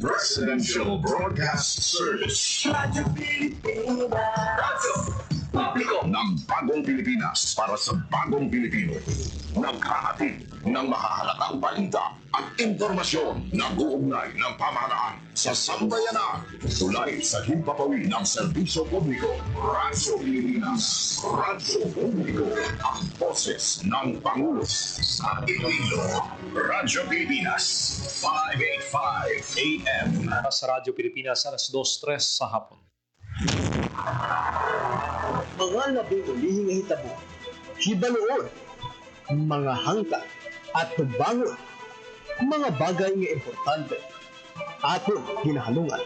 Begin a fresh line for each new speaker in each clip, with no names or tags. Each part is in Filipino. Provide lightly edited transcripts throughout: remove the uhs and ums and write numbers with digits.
Presidential Broadcast Service.
Radyo Pilipinas.
Publiko ng bagong Pilipinas para sa bagong Pilipino. Naghahatid ng mahahalatang balita at impormasyon na uugnay ng pamahalaan sa sambayanan. Tulay sa himpapawid ng serbisyo publiko. Radyo Pilipinas. Radyo Publiko. Ang boses ng Pangulo sa Iloilo. Radyo Pilipinas. 585 AM.
Sa Radyo Pilipinas, alas 2:03 sa hapon.
Mga labing ulihing nga hitabo, hibaluon, mga hangka at tubangon, mga bagay nga importante, aton ginahalungan,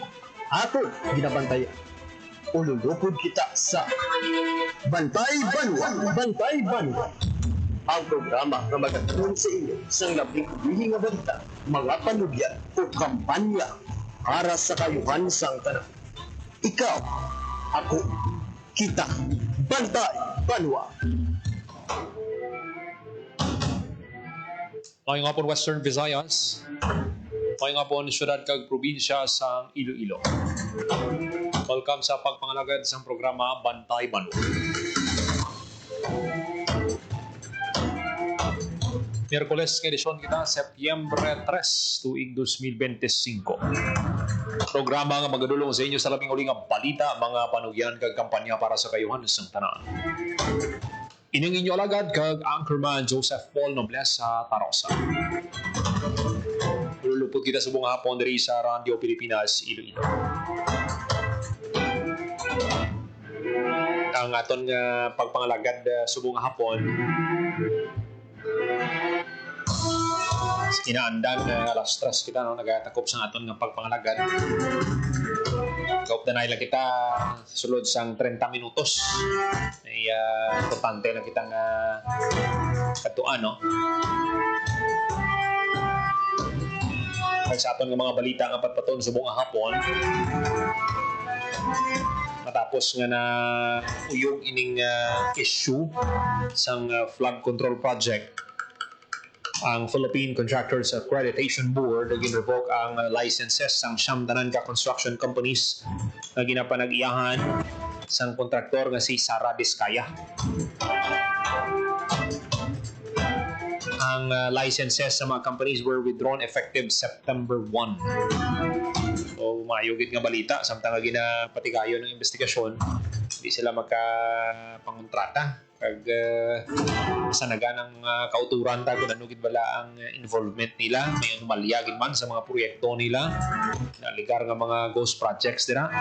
aton ginabantayan. Ululupod kita sa Bantay Banwa, Bantay Banwa. Ang programa na magatulong sa inyo sa labing ulihing nga balita, mga panugyan o kampanya para sa kayuhan sang tanan. Ikaw, ako, kita, Bantay Banwa.
Ngayong hapon Western Visayas, ngayong hapon syudad kag probinsya sa Iloilo. Welcome sa pagpangalagad sa programa Bantay Banwa. Miyerkules ng edisyon kita, Setyembre 3, tuig 2025. Programa nga magadulong sa inyo sa labing uling nga balita, mga panugyan kag kampanya para sa kayuhan sa tanan. Ining inyo alagad kag Anchorman Joseph Paul Nobles sa Tarosa. Lulupot kita sa buong hapon diri sa Radio Pilipinas, Iloilo. Ang aton nga pagpangalagad sa buong hapon, inaandan alas 3 kita nagatakop sa aton nga pagpangalagad. Kaup na lang kita sulod sang 30 minutos. Ay importante na kita nga katuan, no? Pag sa aton nga mga balita nga patpaton sa buong hapon, matapos nga na uyog ining issue sang flood control project, ang Philippine Contractors Accreditation Board gin-revoke ang licenses sang siyam tanan ka construction companies na ginapanag-iyahan sang kontraktor nga si Sara Diskaya. Ang licenses sa mga companies were withdrawn effective September 1. So, mayugit nga balita samtang nga ginapatigayon ng investigasyon, hindi sila magkapangontrata kag sa naganang kauturan ta kung ano gid bala ang involvement nila, may anomalya gid man sa mga proyekto nila, naligar nga mga ghost projects dira.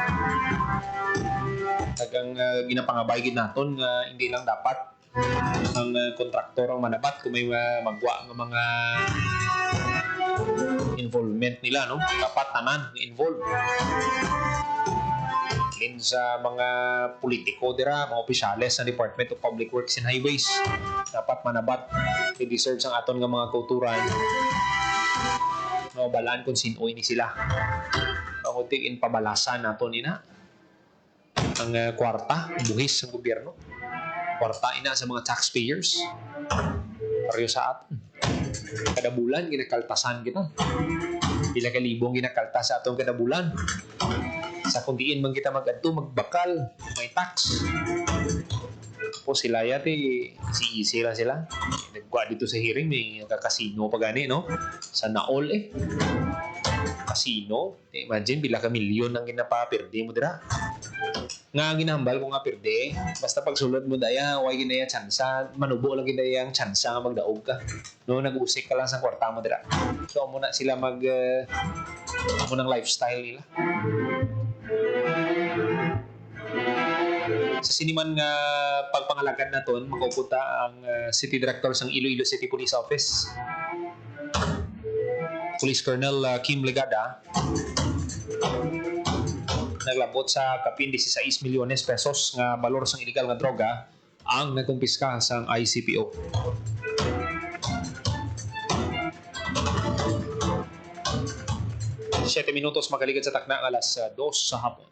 Kagang ginapangabay gid naton nga hindi lang dapat ang kontraktor ang manabat kung may magwa nga mga involvement nila, no? Dapat tanan involved. Din sa mga politiko dira, mga opisyales sa Department of Public Works and Highways, dapat manabat i-deserve sang aton nga mga kauturan no balaan kung sinoy ni sila. Pangutik in pabalasan naton ina ang kwarta buhis ng gobyerno, kwarta ina sa mga taxpayers pareho sa aton. Kada bulan ginakaltasan kita, pila ka libong ginakaltas sa aton kada bulan. Sa kung diin man kita mag-adto, magbakal, may tax. Po sila yati, si-easy lang sila. Nagkuha dito sa hearing, may kasino pa gani, no? Sa naol Kasino. Imagine, bila ka milyon ang ginapapirde mo dira. Nga ginambal ko nga pirde, basta pagsulod mo daya, huwag ginaya tsansa, manubo lang ginaya ang tsansa nga magdaog ka. No, nag-usik ka lang sa kwarta mo dira. So, muna sila munang lifestyle nila. Sa siniman nga pagpangalagad naton, makupunta ang City Director sang Iloilo City Police Office, Police Colonel Kim Legada, naglabot sa kapin 16 milyones pesos nga balor sang illegal nga droga ang nagkumpiska sang ICPO. Siyete minutos magaligad sa takna alas 2 sa hapon.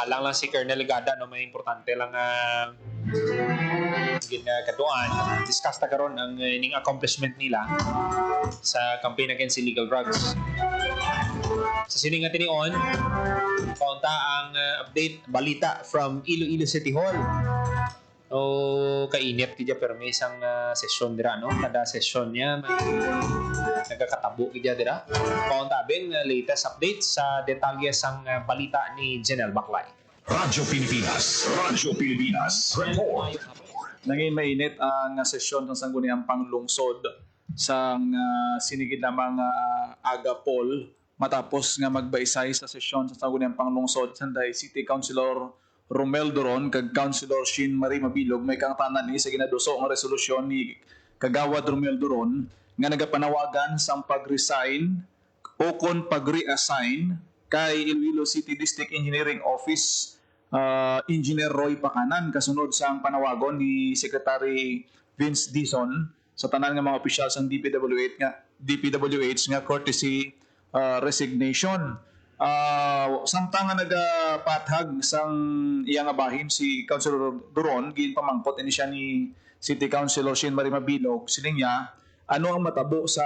Alang lang si Colonel Ligada, no, may importante lang ginagaduan. Discuss na karon ang ining accomplishment nila sa campaign against illegal drugs. Sa sining nga tinion, kaunta ang update, balita from Iloilo City Hall. O kainit kaya pero may isang session dira, no? Kada session niya may nagakatabo kaya dira. Kaunta bin latest update sa detalye sang balita ni Janelle Baclay.
Radyo Pilipinas, report.
Nangin mainit ang sesyon ng sangguniang panglungsod sang sinigid na mga agapol matapos nga magbaysay sa sesyon sa sangguniang panglungsod sanday City Councilor Romel Doron kag Councilor Shin Marie Mabilog may kangtanan ni sa ginaduso nga resolusyon ni Kagawad Romel Doron nga nagapanawagan sang pag-resign o kon pag-reassign kay Iloilo City District Engineering Office Engineer Roy Pacanan kasunod sa panawagon ni Secretary Vince Dizon sa tanan nga mga opisyal sa DPWH nga courtesy resignation. Samtang nga nagapathag sang iyang abahin si Councilor Doron ginpamangkot ini siya ni City Councilor Shin Marie Mabilog siling niya ano ang matabo sa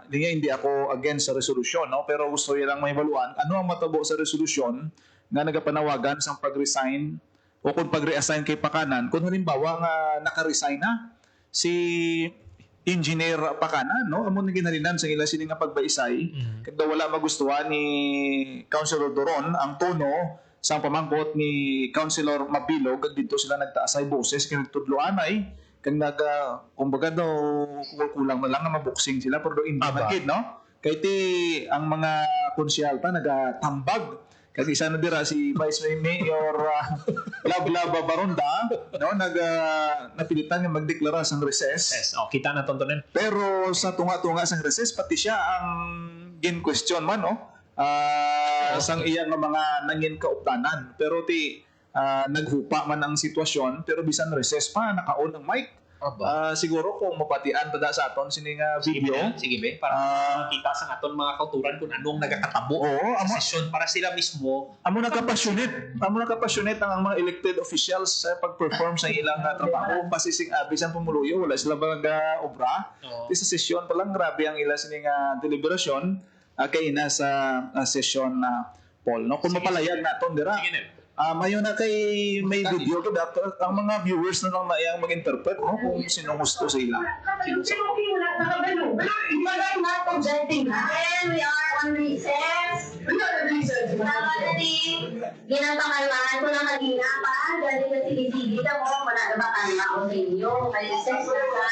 hindi ako against sa resolusyon, no, pero gusto niya lang mahibaluan ano ang matabo sa resolusyon nga nagapanawagan sang pag-resign o kung pag-reassign kay Pacanan kung halimbawa nga naka-resign na si Engineer Pacanan, no, amo na ginhalinan sa ila sini nga pagbaisay kada wala magustuhan ni Councilor Doron ang tono sa pamangkot ni Councilor Mabilog kag dito sila nagtaasay boses kay nagtudloanay kag kumbaga daw kulang na lang nga mabuksing sila pero hindi man gid, no, kay ti ang mga konsyal pa nagatambag kag isa na dira si Vice Mayor Lablaba Baronda, no, napilitan nga magdeklara sang recess.
Yes, kita na tontonin.
Pero sa tunga-tunga sang recess pati siya ang gin-question man, no. Sang iya nga mga nangin kauptanan. Pero naghupa man ang sitwasyon pero bisan recess pa naka-on ang mic. Siguro kung mapatian tada sa aton sini nga video.
Sige be, para makita sa aton mga kauturan kung anong nagakatabo sa sesyon para sila mismo.
Amo nagka-passionate ang mga elected officials sa pag-perform sa ilang trabaho pasising bisan pumuluyo wala sila obra. Sa sesyon pa lang grabe ang ila sini nga deliberasyon kay ina sa sesyon na Paul, no, kung mapalayag naton dira.
Sige,
mayon na kay may video ko dapat ang mga viewers na lang maayang mag-interpret, no, kung sino gusto sa ila.
And we are on recess. Ginapakalaan ko lang kanina pa. Galing na sige-sige na mo. Wala na ba kanina ako sa inyo? Kaya recess na ka.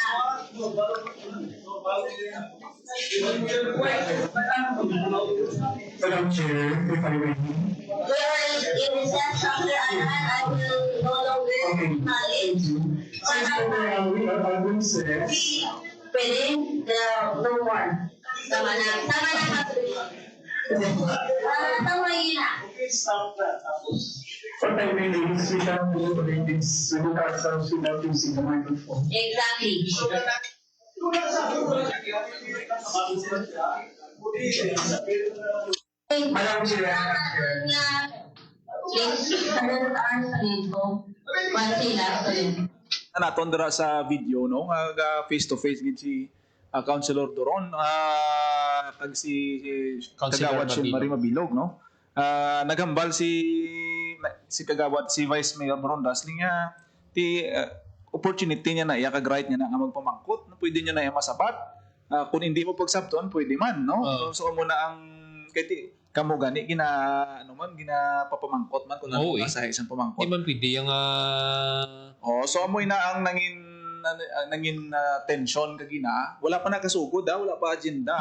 Madam Chair, if I may.
Well, in recess after I will no longer acknowledge.
We are on recess.
Pwede? No more. Tama na. Tama yun na.
For time meetings, we can do the meetings within ourselves without using the microphone.
Exactly.
Madam Chair.
Naton dira sa video, no, nga face to face gid si Councilor Doron kag si Kagawad Shin Marie Mabilog, no. Naghambal si Kagawad si Vice Mayor Baronda nga opportunity niya na iya kag right niya na nga magpamangkot, no, pwede niya na iya masabat. Kung hindi mo pagsabton pwede man, no. So mo na ang kay kamo gani ginapapamangkot man kung ano sa isang pamangkot.
Di man pwede yung
so amoy na ang nangin tension kagina. Wala pa nakasugod, wala pa agenda.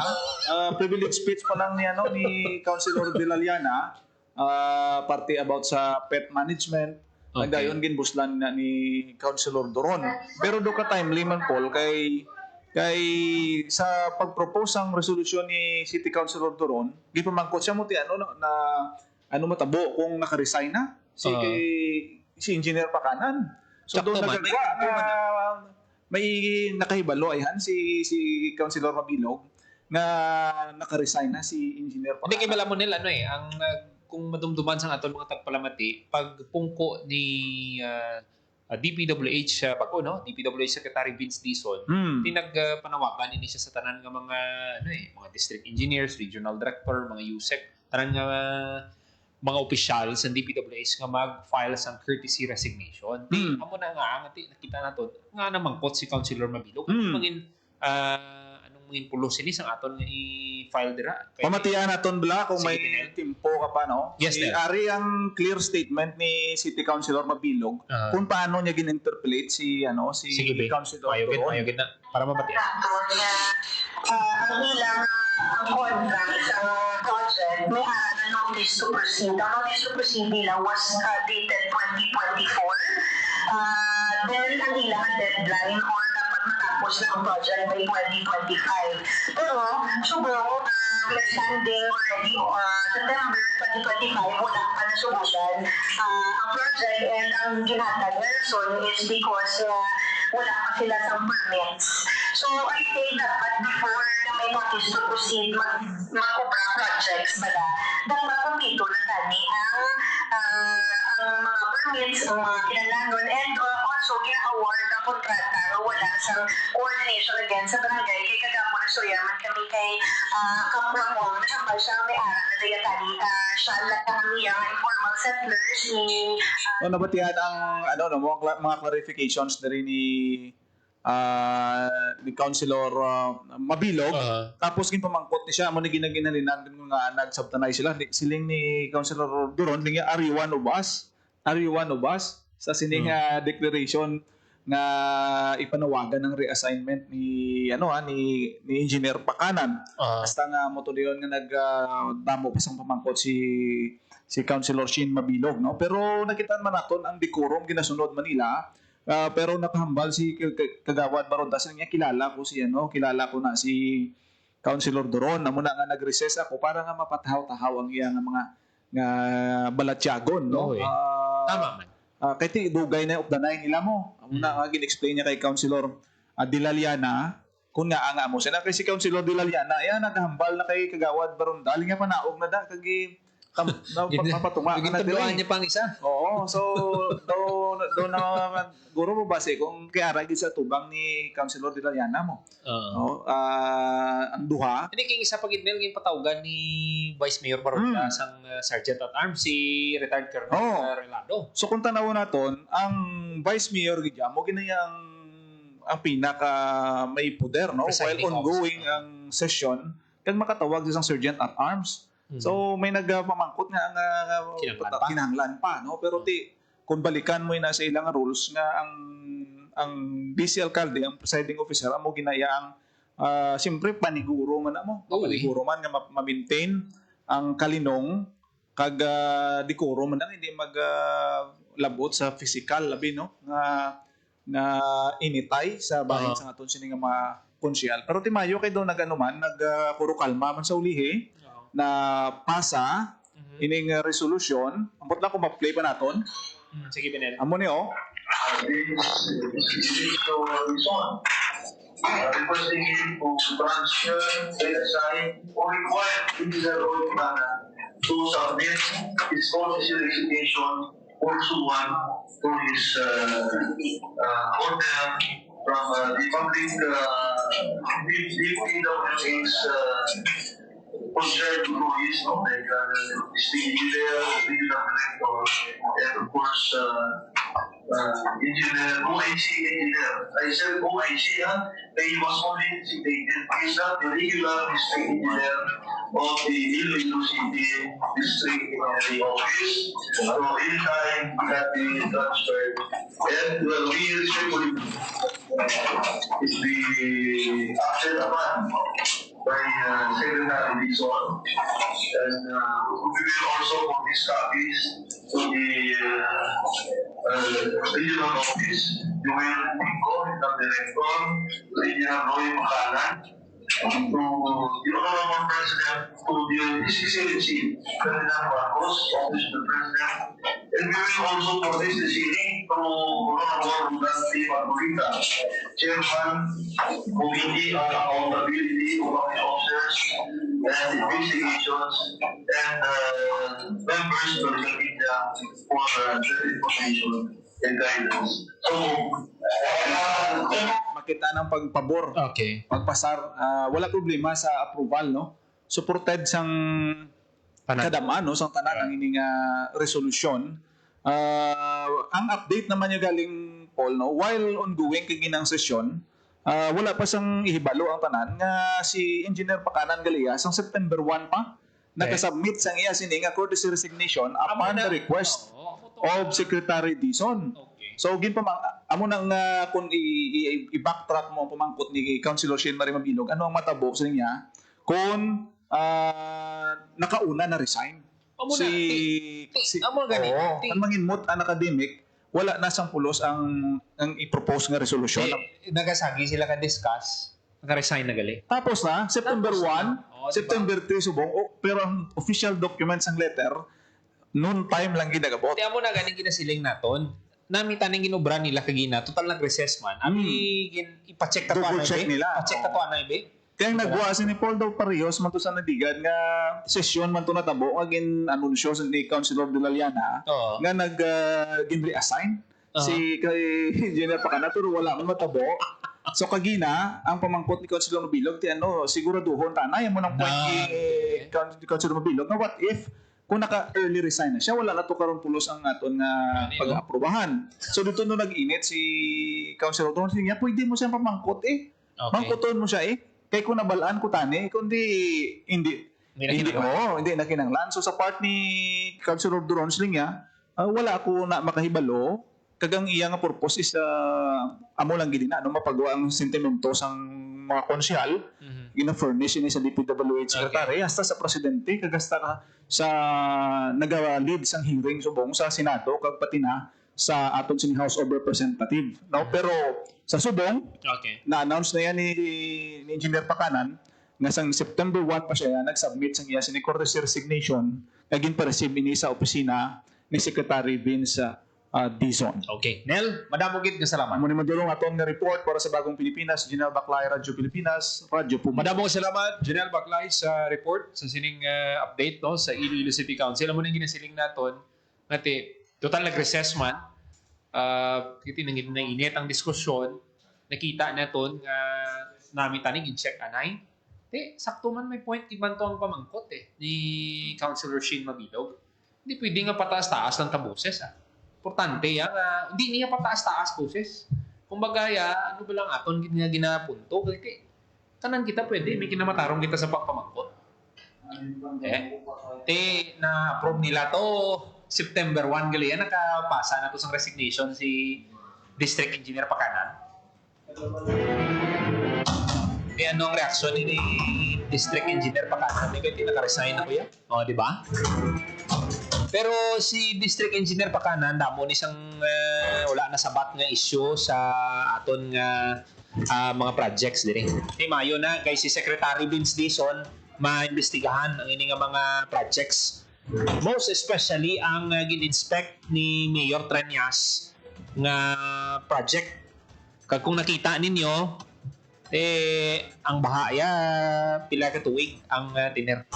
Privilege speech pa lang ni Councilor Vilaliana, parte about sa pet management. Nagayon ginbuslan na ni Councilor Doron. Pero do ka timely man Paul kay sa pagpropose ang resolusyon ni City Councilor Doron, gipamangkot siya mo ti ano matabo kung naka-resign na si Engineer Pacanan. So doon nagagawa may nakahibalo ayhan si Councilor Mabilog nga naka-resign na si Engineer Pacanan.
Hindi kay mo nila ang kung madumduman sa aton mga tagpalamati, pag pungko ni DPWH bago no, DPWH Secretary Vince Dizon, tinagpanawagan ini siya sa tanan nga mga mga district engineers, regional director, mga USEC, tanan nga mga opisyal sa DPWH nga mag-file sang courtesy resignation. Amo na nga nakita nato nga namangkot si Councilor Mabilog. Mangin mungin pulo sini sang aton nga i-file dira.
Pamatian naton bla kung
Sige,
may
Pinel.
timpo ka pa no.
Yes,
si
Nel.
Ari ang clear statement ni City Councilor Mabilog kung paano niya gininterpolate si
Sige, be.
Councilor
Mayogin
Doron.
na para mapatian.
Ang ilang ang contract sa project may aralan ng notice to proceed. Ang notice to proceed nila was dated 2024. Then ang ilang deadline or dapat matapos na ang project by 2025. Pero siguro we're standing already September 2025 wala pa na subukan ang project, and ang ginhatag na rason is because wala pa sila sa permits. So I think dapat before na may notice to proceed mag-obra projects dapat kumpito na tani ang mga permits, ang mga kinalanon, and also gina-award ang kontrata na wala sa coordination again sa barangay kay kagapo na suyaman kami kay Kapramong na siya may-ara na dayatani siya lang ang iyang informal settlers ni
Nabatian ang mga clarifications na rin ni Councilor Mabilog. Tapos ginpamangkot ni siya mo ni ginaginalinang nga nagsabtanay sila siling ni Councilor Doron ning Ariwan Ubas sa sining declaration nga ipanawagan ng reassignment ni Engineer Pakanan. Basta nga mo to diyon nga nagdamo pa sang pamangkot si Councilor Shin Mabilog, no? Pero nakita man naton ang decorum ginasunod Manila. Pero nakahambal si Kagawad Baron Dasal niya kilala ko na si Councilor Doron. Amo na nga nag-recess ako para nga mapatahaw-tahaw ang iya nga mga nga balatyagon, no?
Tama man.
Kay ti dugay na updanay nila mo. Amo na nga gin-explain niya kay Councilor Dilaliana kung nga mo sina kay si Councilor Dilaliana naghambal na kay Kagawad Baron Dal nga panaog na da kagi papatunga na
Naging niya pang isa.
Oo, so do na guro mo base kung kaya ra sa tubang ni Councilor Dilaliana mo. Ang duha.
Hindi king isa pagid nil ging patawgan ni Vice Mayor Baronda sang Sergeant at Arms si retired Colonel Relado.
So kung tanaw naton ang Vice Mayor gid mo ginayang ang pinaka may poder, no,
Presiding
while ongoing
officer.
ang session kag makatawag sa Sergeant at Arms. So may nagpamangkot nga kinahanglan pa, no, pero kung balikan mo na sa ilang rules nga ang DC Alcalde, ang presiding officer amo ginayaang siyempre paniguro man paniguro man nga ma-maintain ang kalinong kag decorum man hindi labot sa physical labi, no, nga initay sa bahin sa aton sini nga mga konsyal. Pero timayo kay do nagpuro kalma man sa ulihi na pasa ining resolution. Ambot lang kung ma-play pa naton.
Sige, Benel.
Amo ni
requesting him to transfer, set aside, or require Engineer Roy Plana to submit his policy resignation pursuant to his order from the public DPWH's concerned employees, no, like district engineer, regional director, and of course engineer, OIC engineer. I said OIC, he was only designated. He is not the regular district engineer of the Iloilo City District Engineering Office. So anytime that he transferred, and we respectfully is the action upon by Secretary Dizon, and we will also put these copies to the regional office. You will go with the director, Regional Roy Makalan, the Honorable President told you, His Excellency, President Marcos, Office of the President, and we will also produce this hearing to Honorable Dante Margarita, Chairman, Committee on Accountability of Officers and Investigations, and members to the media for their information and guidance. So,
Makita ng pagpabor,
Okay.
pagpasar, wala problema sa approval, no? Supported sang
Tanan.
kadamaan, no? Sang tanan ang ining resolution. Ang update naman yung galing, Paul, no? While ongoing kaginang sesyon, wala pa sang ihibalo ang tanan nga si Engineer Pakanan Galia sang September 1 pa nakasubmit sang iya sini nga courtesy resignation upon the request of Secretary Dizon.
Okay.
So amo nang kung i-backtrack mo ang pamangkot ni Councilor Shane Marie Mabilog, ano ang matabo sa niya kung nakauna na resign.
Amo na, amo gani.
Oo, ang manginmot ang academic, wala na sang pulos ang i-propose nga resolution.
Nagasagi sila ka-discuss. Naka-resign na gali.
Tapos na, September 1,
Oo,
September 3 subong, pero ang official documents ang letter, noon time lang ginagabot.
Kaya mo na ganing kinasiling naton. Nami taning ginobra nila kagina, total nag-recess man. Ami ipa-check ta to
Double check nila.
Pa-check ta to anay be.
Kaya ang nagbuha si ni Paul daw Parehos man to sa nadigan nga sesyon man to natabo agin anunsyo sa ni Councilor de la Llana
Oo.
nga gin reassign si kay Engineer Pakanan pero wala man matabo. So kagina ang pamangkot ni Councilor Mabilog ti ano siguraduhon tanay mo nang point ni Councilor Mabilog nga what if kung naka-early resign na siya, wala na to karon pulos ang aton nga pag-aprobahan. So dito no nag-init si Councilor Don niya, pwede mo siyang pamangkot eh.
Okay.
Mangkoton mo siya eh. Kay kung nabalaan ko tani, kundi hindi na kinanglan. So sa part ni Councilor Durons niya, wala ako na makahibalo kagang iya nga purpose is amo lang gid na no mapagawa ang sentimento sang mga konsyal gina-furnish ini sa DPWH secretary hasta sa presidente kagasta ka sa naga-lead sang hearing subong sa Senado kag pati na sa aton sini House of Representative no pero sa subong
Okay.
na-announce na yan ni Engineer Pakanan nga sang September 1 pa siya nag-submit sang iya sini courtesy resignation naging pa-receive ini sa opisina ni Secretary Vince Dizon.
Okay. Nel, madamo gid nga salamat.
Amo ni madulong aton nga report para sa Bagong Pilipinas, General Baclay, Radyo Pilipinas, Radyo Publiko.
Madamo salamat General Baclay sa report sa sining update no sa Iloilo City Council. Amo nang ginasiling naton ngati total nag-recess man. Kiti nang init ang diskusyon. Nakita naton nga nami taning in-check anay. Sakto man may point iban to ang pamangkot ni Councilor Shane Mabilog. Hindi pwede nga pataas-taas ng taboses Importante hindi niya pataas-taas boses. Kumbaga ano ba lang aton ginapunto kasi tanan kita pwede may kinamatarong kita sa pagpamangkot. Na-approve nila to September 1 gali nakapasa na to sa resignation si District Engineer Pakanan. Ano ang reaksyon ni District Engineer Pakanan? May kaya naka-resign na ko yan. O, di ba? Pero si District Engineer Pakanan, damo ni isang wala na sabat nga issue sa aton nga mga projects dire. Mayo na kay si Secretary Vince Dizon maimbestigahan ang ini nga mga projects. Most especially ang gin-inspect ni Mayor Treñas nga project. Kag kung nakita ninyo ang bahaya pila ka tuig ang tiner.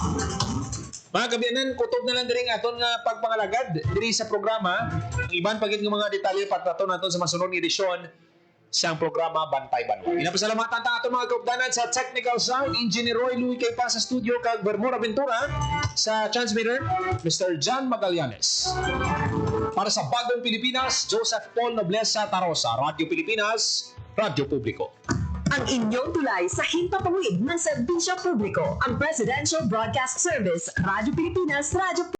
Mga kabiyanan, kutob na lang diri aton nga pagpangalagad diri sa programa. Ang iban pagit nga mga detalye pataton naton sa masunod nga edisyon sa programa Bantay Banwa. Pinapasalamatan ta aton mga kaupdanan sa technical side, Engineer Roy Louie kay pa sa studio kag Bermora Ventura sa transmitter, Mr. John Magallanes. Para sa Bagong Pilipinas, Joseph Paul Noblesa Tarosa, Radyo Pilipinas, Radyo Publiko.
Ang inyong tulay sa himpapawid ng serbisyo publiko, ang Presidential Broadcast Service, Radyo Pilipinas, Radyo